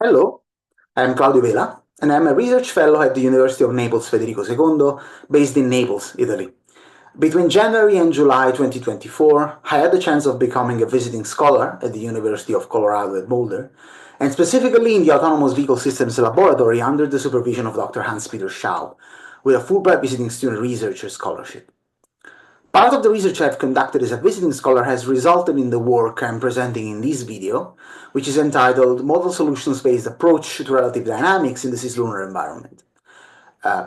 Hello, I'm Claudio Vela, and I'm a research fellow at the University of Naples Federico II, based in Naples, Italy. Between January and July 2024, I had the chance of becoming a visiting scholar at the University of Colorado at Boulder, and specifically in the Autonomous Vehicle Systems Laboratory under the supervision of Dr. Hans-Peter Schaub, with a Fulbright Visiting Student Researcher Scholarship. Part of the research I've conducted as a visiting scholar has resulted in the work I'm presenting in this video, which is entitled Modal Solutions-Based Approach to Relative Dynamics in the Cislunar Environment.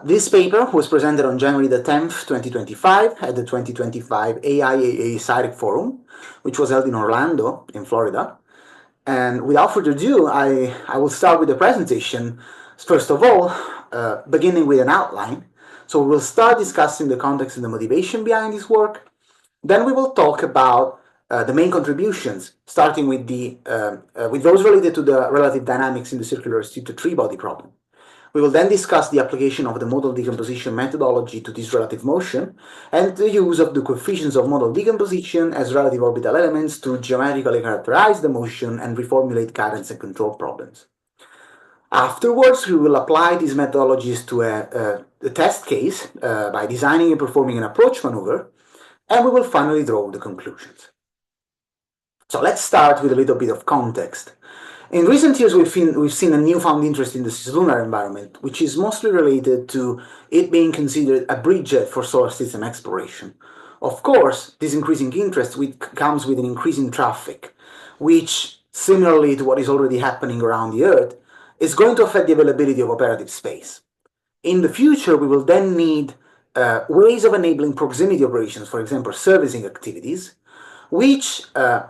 This paper was presented on January the 10th, 2025 at the 2025 AIAA SciTech Forum, which was held in Orlando, in Florida. And without further ado, I will start with the presentation. First of all, beginning with an outline. So we'll start discussing the context and the motivation behind this work. Then we will talk about the main contributions, starting with those related to the relative dynamics in the circular restricted three-body problem. We will then discuss the application of the modal decomposition methodology to this relative motion and the use of the coefficients of modal decomposition as relative orbital elements to geometrically characterize the motion and reformulate guidance and control problems. Afterwards, we will apply these methodologies to a test case by designing and performing an approach maneuver, and we will finally draw the conclusions. So let's start with a little bit of context. In recent years, we've seen a newfound interest in the cislunar environment, which is mostly related to it being considered a bridgehead for solar system exploration. Of course, this increasing interest comes with an increase in traffic, which, similarly to what is already happening around the Earth, is going to affect the availability of operative space. In the future, we will then need ways of enabling proximity operations, for example, servicing activities, which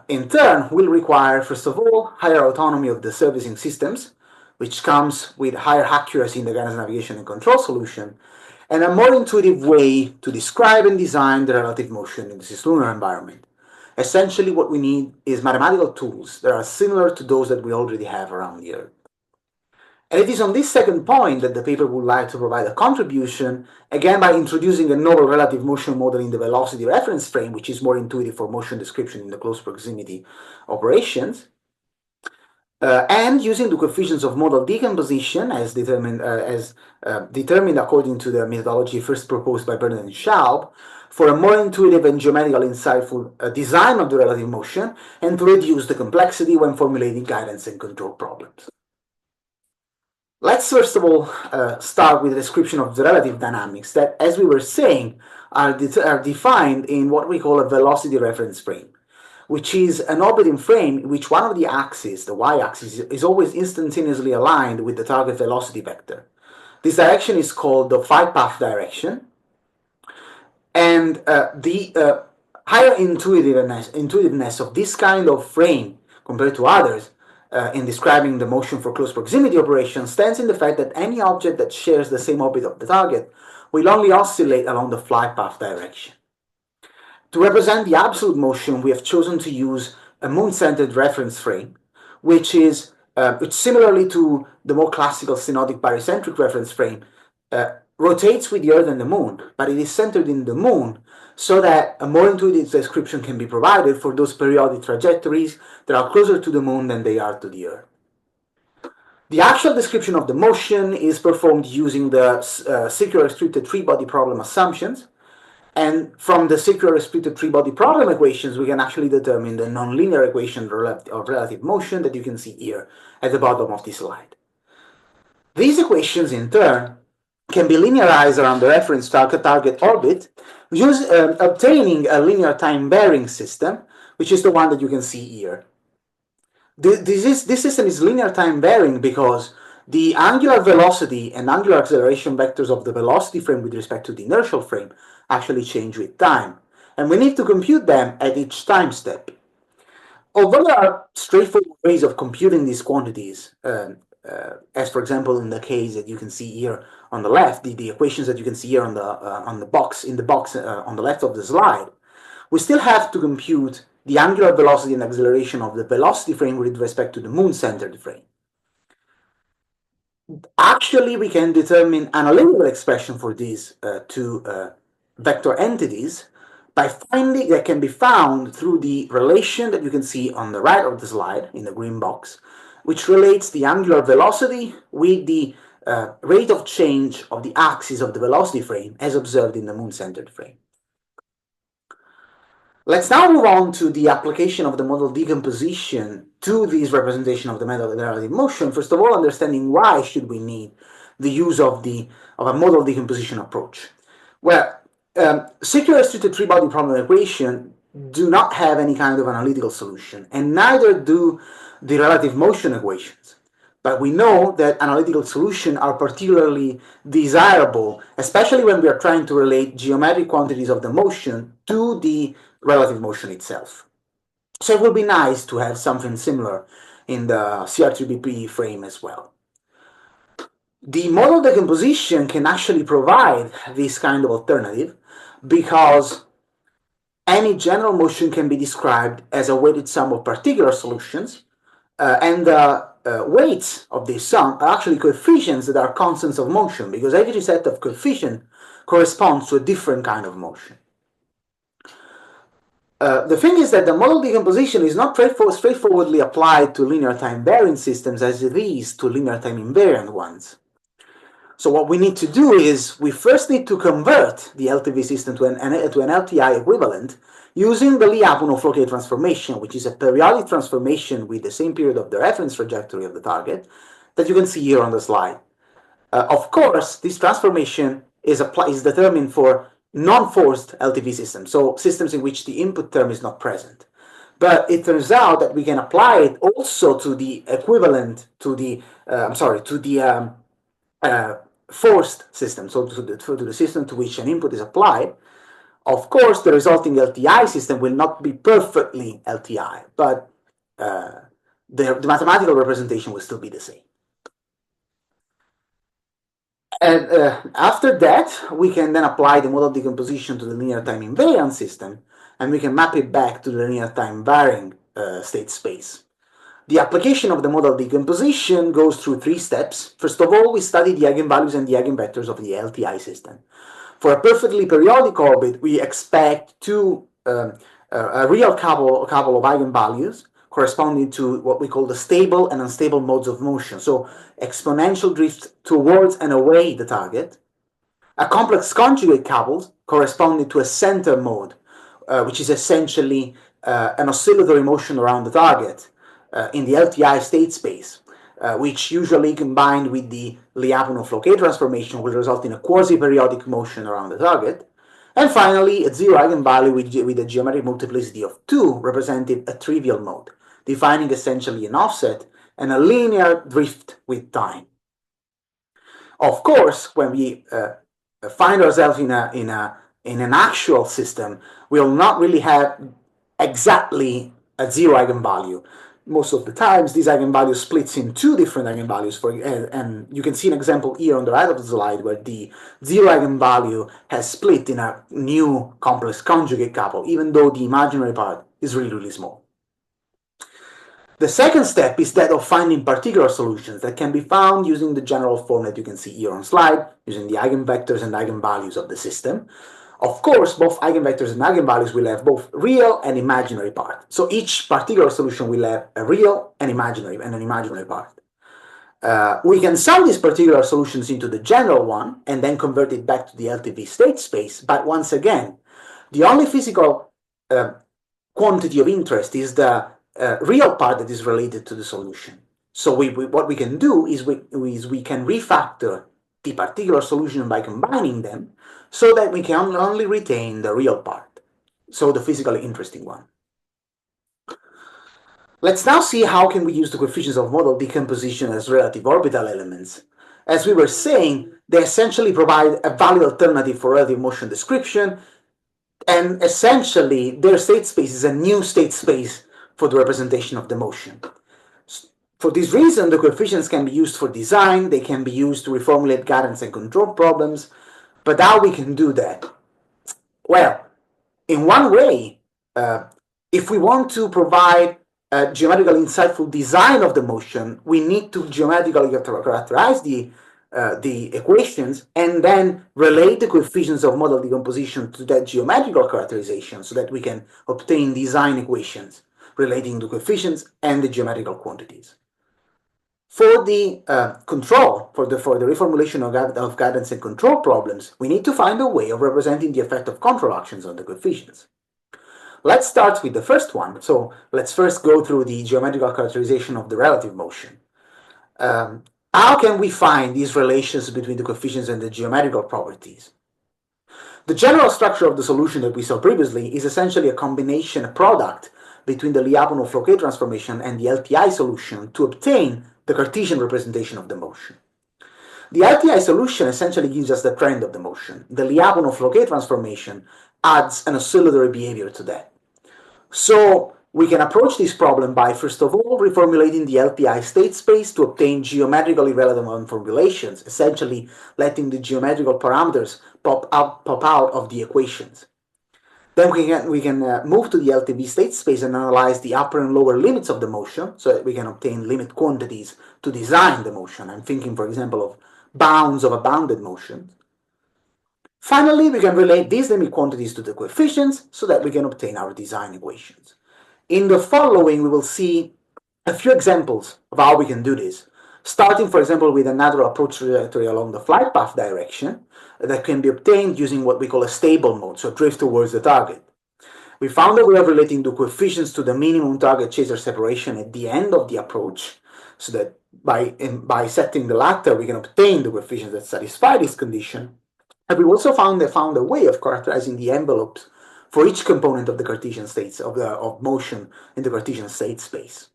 in turn will require, first of all, higher autonomy of the servicing systems, which comes with higher accuracy in the guidance, navigation, and control solution, and a more intuitive way to describe and design the relative motion in the cislunar environment. Essentially, what we need is mathematical tools that are similar to those that we already have around the Earth. And it is on this second point that the paper would like to provide a contribution, again by introducing a novel relative motion model in the velocity reference frame, which is more intuitive for motion description in the close proximity operations, and using the coefficients of modal decomposition as determined according to the methodology first proposed by Bernard and Schaub, for a more intuitive and geometrically insightful design of the relative motion, and to reduce the complexity when formulating guidance and control problems. Let's first of all start with a description of the relative dynamics that, as we were saying, are defined in what we call a velocity reference frame, which is an orbiting frame in which one of the axes, the y-axis, is always instantaneously aligned with the target velocity vector. This direction is called the flight path direction, and the higher intuitiveness of this kind of frame compared to others in describing the motion for close proximity operations stands in the fact that any object that shares the same orbit of the target will only oscillate along the flight path direction. To represent the absolute motion, we have chosen to use a moon-centered reference frame, which similarly to the more classical synodic barycentric reference frame, rotates with the Earth and the Moon, but it is centered in the Moon so that a more intuitive description can be provided for those periodic trajectories that are closer to the Moon than they are to the Earth. The actual description of the motion is performed using the circular restricted three-body problem assumptions, and from the circular restricted three-body problem equations, we can actually determine the nonlinear equation of relative motion that you can see here at the bottom of this slide. These equations, in turn, can be linearized around the reference target orbit, obtaining a linear time-varying system, which is the one that you can see here. This system is linear time-varying because the angular velocity and angular acceleration vectors of the velocity frame with respect to the inertial frame actually change with time, and we need to compute them at each time step. Although there are straightforward ways of computing these quantities, as for example in the case that you can see here on the left, the equations that you can see here on the box on the left of the slide, we still have to compute the angular velocity and acceleration of the velocity frame with respect to the moon-centered frame. Actually, we can determine an analytical expression for these two vector entities by finding that can be found through the relation that you can see on the right of the slide in the green box which relates the angular velocity with the rate of change of the axis of the velocity frame as observed in the moon-centered frame. Let's now move on to the application of the model decomposition to this representation of the method of relative motion. First of all, understanding why should we need the use of a model decomposition approach. Well, circular restricted three-body problem equation do not have any kind of analytical solution, and neither do the relative motion equations. But we know that analytical solutions are particularly desirable, especially when we are trying to relate geometric quantities of the motion to the relative motion itself. So it would be nice to have something similar in the CR3BP frame as well. The model decomposition can actually provide this kind of alternative because any general motion can be described as a weighted sum of particular solutions, and the weights of this sum are actually coefficients that are constants of motion, because every set of coefficients corresponds to a different kind of motion. The thing is that the model decomposition is not straightforwardly applied to linear time varying systems as it is to linear time invariant ones. So what we need to do is we first need to convert the LTV system to an LTI equivalent using the Lyapunov-Floquet transformation, which is a periodic transformation with the same period of the reference trajectory of the target that you can see here on the slide. Of course, this transformation is determined for non-forced LTV systems, so systems in which the input term is not present. But it turns out that we can apply it also to the equivalent to the forced system, so to the system to which an input is applied. Of course, the resulting LTI system will not be perfectly LTI, but the mathematical representation will still be the same. And after that, we can then apply the model decomposition to the linear time invariant system, and we can map it back to the linear time varying state space. The application of the model decomposition goes through three steps. First of all, we study the eigenvalues and the eigenvectors of the LTI system. For a perfectly periodic orbit, we expect a real couple of eigenvalues corresponding to what we call the stable and unstable modes of motion. So exponential drift towards and away the target. A complex conjugate couple corresponding to a center mode, which is essentially an oscillatory motion around the target in the LTI state space, which usually combined with the Lyapunov-Floquet transformation will result in a quasi-periodic motion around the target. And finally, a zero eigenvalue with a geometric multiplicity of 2 representing a trivial mode, defining essentially an offset and a linear drift with time. Of course, when we find ourselves in an actual system, we'll not really have exactly a zero eigenvalue. Most of the times, this eigenvalue splits in two different eigenvalues, and you can see an example here on the right of the slide where the zero eigenvalue has split in a new complex conjugate couple, even though the imaginary part is really, really small. The second step is that of finding particular solutions that can be found using the general form that you can see here on slide, using the eigenvectors and eigenvalues of the system. Of course, both eigenvectors and eigenvalues will have both real and imaginary part. So each particular solution will have a real and an imaginary part. We can sum these particular solutions into the general one and then convert it back to the LTV state space. But once again, the only physical quantity of interest is the real part that is related to the solution. So what we can do is we can refactor the particular solution by combining them, so that we can only retain the real part, so the physically interesting one. Let's now see how can we use the coefficients of model decomposition as relative orbital elements. As we were saying, they essentially provide a valid alternative for relative motion description, and essentially their state space is a new state space for the representation of the motion. For this reason, the coefficients can be used for design, they can be used to reformulate guidance and control problems. But how we can do that? Well, in one way, if we want to provide a geometrically insightful design of the motion, we need to geometrically characterize the equations and then relate the coefficients of model decomposition to that geometrical characterization so that we can obtain design equations relating the coefficients and the geometrical quantities. For the control, for the reformulation of guidance and control problems, we need to find a way of representing the effect of control actions on the coefficients. Let's start with the first one. So let's first go through the geometrical characterization of the relative motion. How can we find these relations between the coefficients and the geometrical properties? The general structure of the solution that we saw previously is essentially a combination, a product between the Lyapunov-Floquet transformation and the LTI solution to obtain the Cartesian representation of the motion. The LTI solution essentially gives us the trend of the motion. The Lyapunov-Floquet transformation adds an oscillatory behavior to that. So we can approach this problem by, first of all, reformulating the LTI state space to obtain geometrically relevant formulations, essentially letting the geometrical parameters pop out of the equations. Then we can move to the LTV state space and analyze the upper and lower limits of the motion so that we can obtain limit quantities to design the motion. I'm thinking, for example, of bounds of a bounded motion. Finally, we can relate these limit quantities to the coefficients so that we can obtain our design equations. In the following, we will see a few examples of how we can do this, starting, for example, with a natural approach trajectory along the flight path direction that can be obtained using what we call a stable mode, so drift towards the target. We found a way of relating the coefficients to the minimum target chaser separation at the end of the approach, so that by setting the latter, we can obtain the coefficients that satisfy this condition. And we also found a way of characterizing the envelopes for each component of the Cartesian states of motion in the Cartesian state space.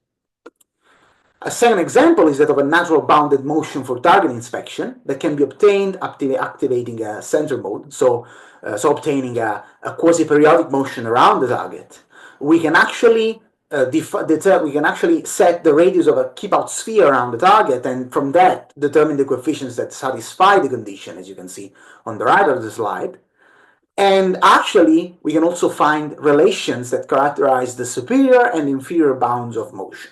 A second example is that of a natural bounded motion for target inspection that can be obtained activating a center mode, so obtaining a quasi-periodic motion around the target. We can actually set the radius of a keep-out sphere around the target, and from that determine the coefficients that satisfy the condition, as you can see on the right of the slide. And actually, we can also find relations that characterize the superior and inferior bounds of motion.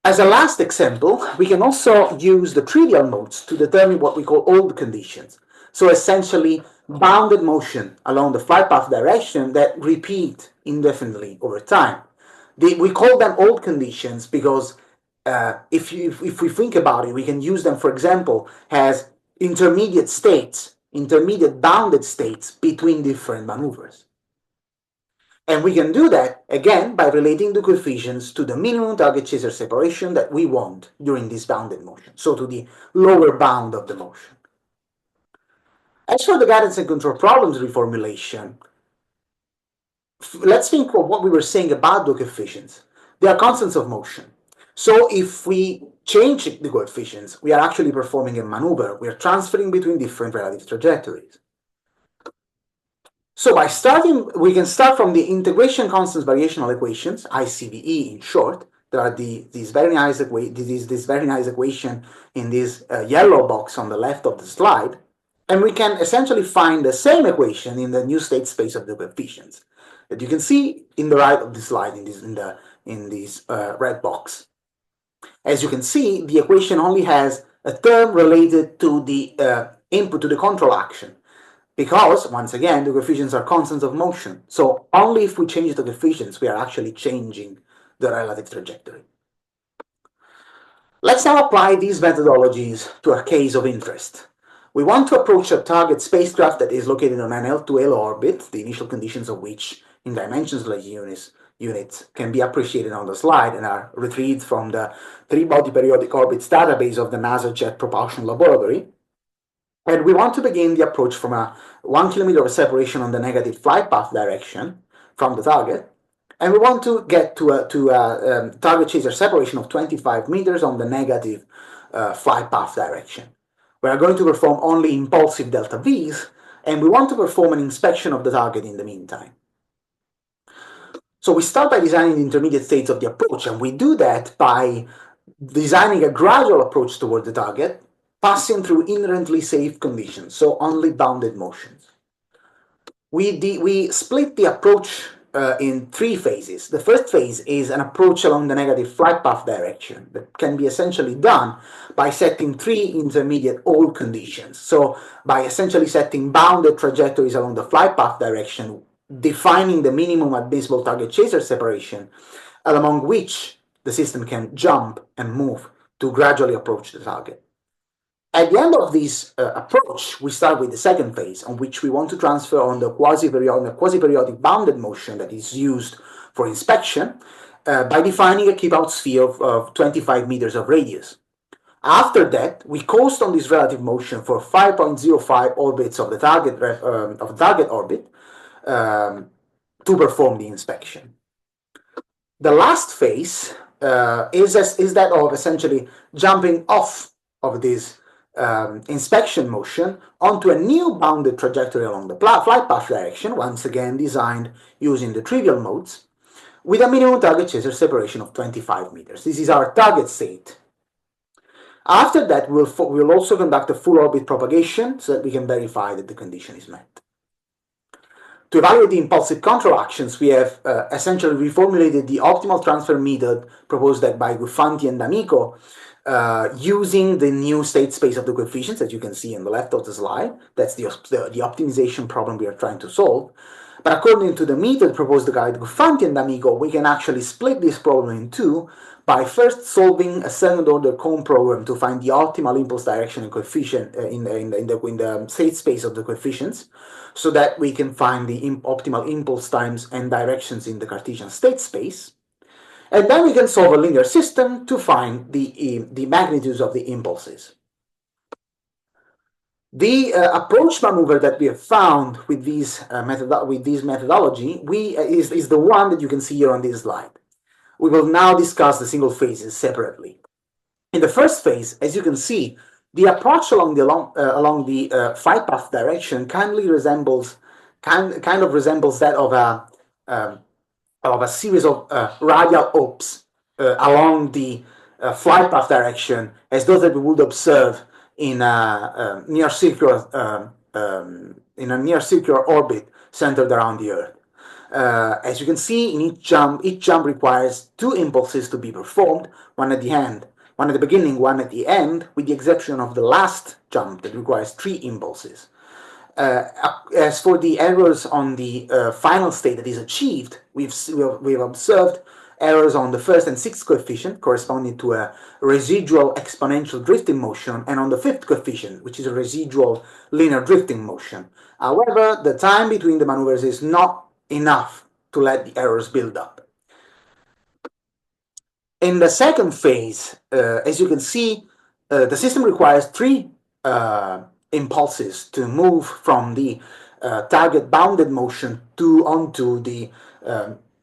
As a last example, we can also use the trivial modes to determine what we call old conditions. So essentially, bounded motion along the flight path direction that repeat indefinitely over time. We call them old conditions because if we think about it, we can use them, for example, as intermediate states, intermediate bounded states between different maneuvers. And we can do that, again, by relating the coefficients to the minimum target chaser separation that we want during this bounded motion, so to the lower bound of the motion. As for the guidance and control problems reformulation, let's think of what we were saying about the coefficients. They are constants of motion. So if we change the coefficients, we are actually performing a maneuver. We are transferring between different relative trajectories. So we can start from the integration constants variational equations, ICVE in short. There are this very nice equation in this yellow box on the left of the slide. And we can essentially find the same equation in the new state space of the coefficients that you can see in the right of the slide in this red box. As you can see, the equation only has a term related to the input to the control action. Because, once again, the coefficients are constants of motion. So only if we change the coefficients, we are actually changing the relative trajectory. Let's now apply these methodologies to a case of interest. We want to approach a target spacecraft that is located on an L2L orbit, the initial conditions of which in dimensionless units can be appreciated on the slide and are retrieved from the 3-body periodic orbits database of the NASA Jet Propulsion Laboratory. And we want to begin the approach from a 1 kilometer of separation on the negative flight path direction from the target. And we want to get to a target chaser separation of 25 meters on the negative flight path direction. We are going to perform only impulsive delta V's, and we want to perform an inspection of the target in the meantime. So we start by designing the intermediate states of the approach, and we do that by designing a gradual approach toward the target, passing through inherently safe conditions, so only bounded motions. We split the approach in 3 phases. The first phase is an approach along the negative flight path direction that can be essentially done by setting 3 intermediate old conditions. So by essentially setting bounded trajectories along the flight path direction, defining the minimum admissible target chaser separation, along which the system can jump and move to gradually approach the target. At the end of this approach, we start with the second phase, on which we want to transfer on the quasi-periodic bounded motion that is used for inspection by defining a keep-out sphere of 25 meters of radius. After that, we coast on this relative motion for 5.05 orbits of the target orbit to perform the inspection. The last phase is that of essentially jumping off of this inspection motion onto a new bounded trajectory along the flight path direction, once again designed using the trivial modes, with a minimum target chaser separation of 25 meters. This is our target state. After that, we'll also conduct a full orbit propagation so that we can verify that the condition is met. To evaluate the impulsive control actions, we have essentially reformulated the optimal transfer method proposed by Guffanti and D'Amico using the new state space of the coefficients that you can see on the left of the slide. That's the optimization problem we are trying to solve. But according to the method proposed by Guffanti and D'Amico, we can actually split this problem in two by first solving a second-order Cohn program to find the optimal impulse direction and coefficient in the state space of the coefficients, so that we can find the optimal impulse times and directions in the Cartesian state space. And then we can solve a linear system to find the magnitudes of the impulses. The approach maneuver that we have found with this methodology is the one that you can see here on this slide. We will now discuss the single phases separately. In the first phase, as you can see, the approach along the flight path direction kind of resembles that of a series of radial ops along the flight path direction, as those that we would observe in a near circular orbit centered around the Earth. As you can see, in each jump requires two impulses to be performed, one at the beginning, one at the end, with the exception of the last jump that requires three impulses. As for the errors on the final state that is achieved, we've observed errors on the first and sixth coefficient, corresponding to a residual exponential drifting motion, and on the fifth coefficient, which is a residual linear drifting motion. However, the time between the maneuvers is not enough to let the errors build up. In the second phase, as you can see, the system requires three impulses to move from the target bounded motion onto the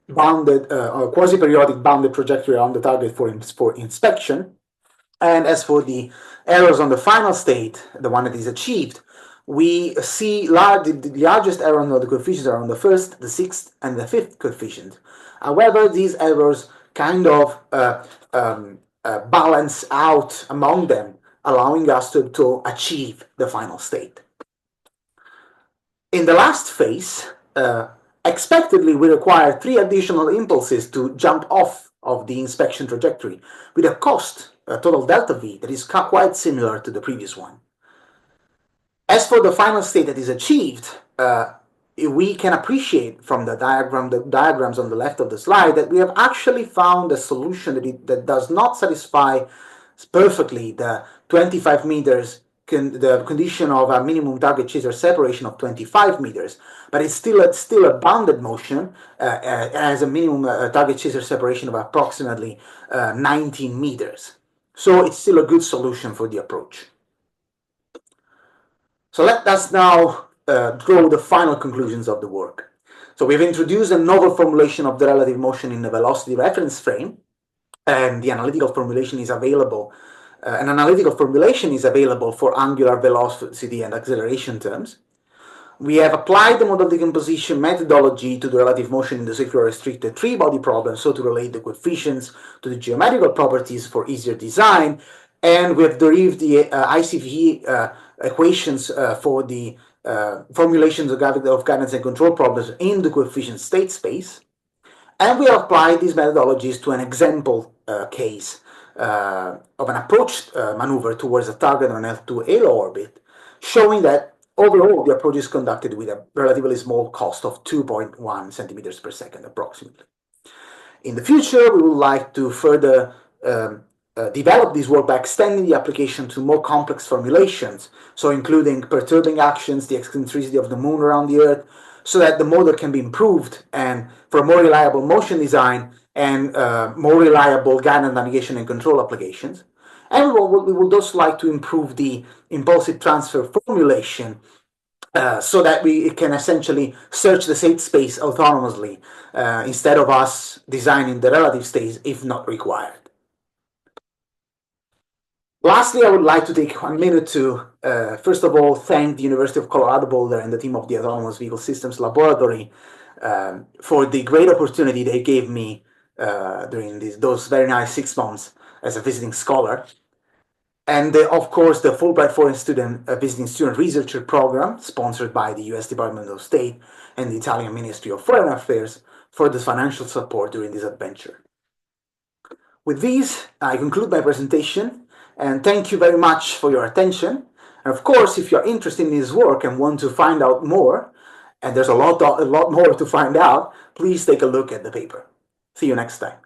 bounded or quasi-periodic bounded trajectory on the target for inspection. And as for the errors on the final state, the one that is achieved, we see the largest error on the coefficients are on the first, the sixth, and the fifth coefficient. However, these errors kind of balance out among them, allowing us to achieve the final state. In the last phase, expectedly, we require three additional impulses to jump off of the inspection trajectory, with a cost, a total delta V, that is quite similar to the previous one. As for the final state that is achieved, we can appreciate from the diagrams on the left of the slide that we have actually found a solution that does not satisfy perfectly the 25 meters, the condition of a minimum target chaser separation of 25 meters, but it's still a bounded motion, as a minimum target chaser separation of approximately 19 meters. So it's still a good solution for the approach. So let us now draw the final conclusions of the work. So we've introduced a novel formulation of the relative motion in the velocity reference frame, and the analytical formulation is available. An analytical formulation is available for angular velocity and acceleration terms. We have applied the modal decomposition methodology to the relative motion in the circular restricted three-body problem, so to relate the coefficients to the geometrical properties for easier design, and we have derived the ICV equations for the formulations of guidance and control problems in the coefficient state space. And we have applied these methodologies to an example case of an approach maneuver towards a target on an L2 halo orbit, showing that overall the approach is conducted with a relatively small cost of 2.1 centimeters per second approximately. In the future, we would like to further develop this work by extending the application to more complex formulations, so including perturbing actions, the eccentricity of the moon around the Earth, so that the model can be improved and for more reliable motion design and more reliable guidance, navigation, and control applications. And we would also like to improve the impulsive transfer formulation so that we can essentially search the state space autonomously instead of us designing the relative states if not required. Lastly, I would like to take 1 minute to, first of all, thank the University of Colorado Boulder and the team of the Autonomous Vehicle Systems Laboratory for the great opportunity they gave me during those very nice 6 months as a visiting scholar. And of course, the Fulbright Foreign Student Visiting Student Researcher Program, sponsored by the US Department of State and the Italian Ministry of Foreign Affairs, for the financial support during this adventure. With these, I conclude my presentation, and thank you very much for your attention. And of course, if you're interested in this work and want to find out more, and there's a lot more to find out, please take a look at the paper. See you next time.